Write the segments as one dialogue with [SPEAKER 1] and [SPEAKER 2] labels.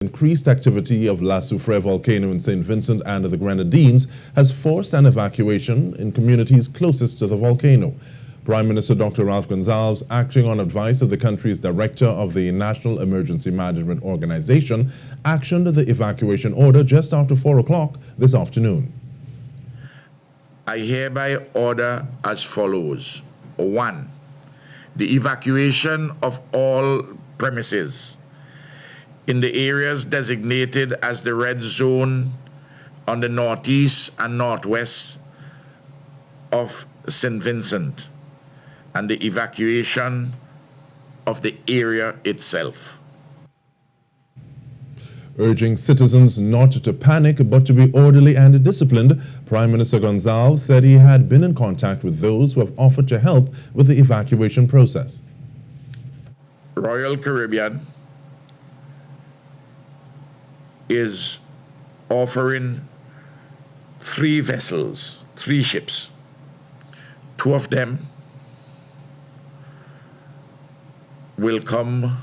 [SPEAKER 1] Increased activity of La Soufrière volcano in St. Vincent and the Grenadines has forced an evacuation in communities closest to the volcano. Prime Minister Dr. Ralph Gonsalves, acting on advice of the country's director of the National Emergency Management Organization, actioned the evacuation order just after 4 o'clock this afternoon.
[SPEAKER 2] I hereby order as follows. 1. The evacuation of all premises in the areas designated as the red zone on the northeast and northwest of St. Vincent, and the evacuation of the area itself.
[SPEAKER 1] Urging citizens not to panic but to be orderly and disciplined, Prime Minister Gonsalves said he had been in contact with those who have offered to help with the evacuation process.
[SPEAKER 2] Royal Caribbean is offering 3 vessels, 3 ships. 2 of them will come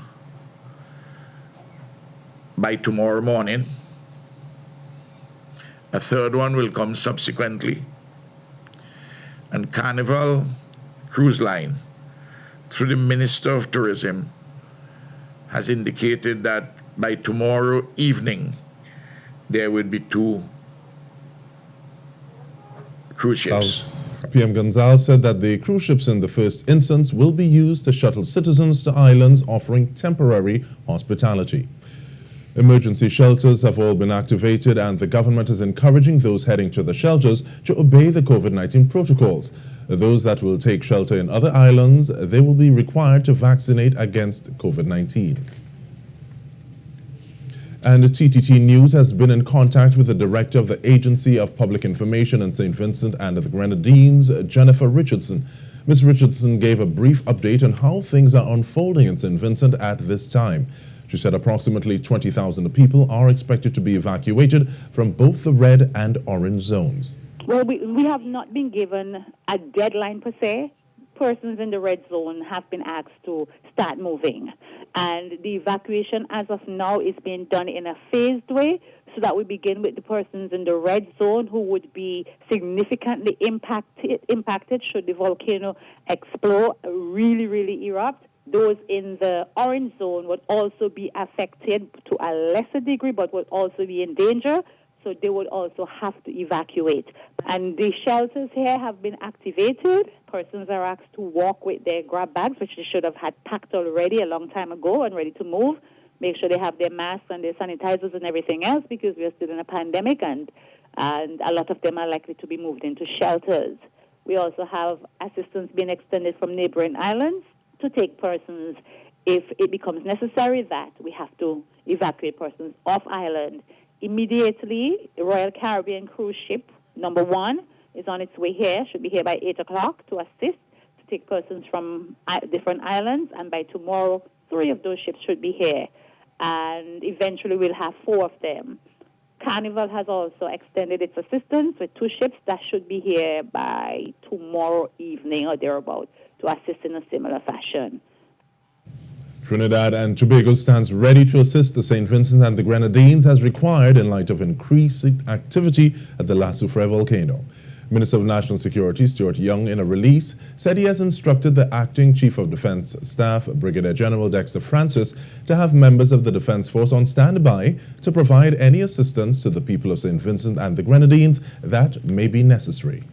[SPEAKER 2] by tomorrow morning. A 3rd one will come subsequently. And Carnival Cruise Line, through the Minister of Tourism, has indicated that by tomorrow evening there will be 2 cruise ships.
[SPEAKER 1] PM Gonsalves said that the cruise ships in the first instance will be used to shuttle citizens to islands offering temporary hospitality. Emergency shelters have all been activated, and the government is encouraging those heading to the shelters to obey the COVID-19 protocols. Those that will take shelter in other islands, they will be required to vaccinate against COVID-19. And TTT News has been in contact with the director of the Agency of Public Information in St. Vincent and the Grenadines, Jennifer Richardson. Ms. Richardson gave a brief update on how things are unfolding in St. Vincent at this time. She said approximately 20,000 people are expected to be evacuated from both the red and orange zones.
[SPEAKER 3] Well, we have not been given a deadline per se. Persons in the red zone have been asked to start moving. And the evacuation as of now is being done in a phased way, so that we begin with the persons in the red zone who would be significantly impacted should the volcano explode, really erupt. Those in the orange zone would also be affected to a lesser degree, but would also be in danger. So they would also have to evacuate. And the shelters here have been activated. Persons are asked to walk with their grab bags, which they should have had packed already a long time ago and ready to move. Make sure they have their masks and their sanitizers and everything else, because we are still in a pandemic, and a lot of them are likely to be moved into shelters. We also have assistance being extended from neighboring islands to take persons, if it becomes necessary that we have to evacuate persons off island. Immediately, Royal Caribbean cruise ship number 1 is on its way here, should be here by 8 o'clock to assist, to take persons from different islands, and by tomorrow, 3 of those ships should be here. And eventually we'll have 4 of them. Carnival has also extended its assistance with 2 ships that should be here by tomorrow evening or thereabout to assist in a similar fashion.
[SPEAKER 1] Trinidad and Tobago stands ready to assist the St. Vincent and the Grenadines as required in light of increased activity at the La Soufrière volcano. Minister of National Security Stuart Young, in a release, said he has instructed the Acting Chief of Defense Staff, Brigadier General Dexter Francis, to have members of the Defense Force on standby to provide any assistance to the people of St. Vincent and the Grenadines that may be necessary.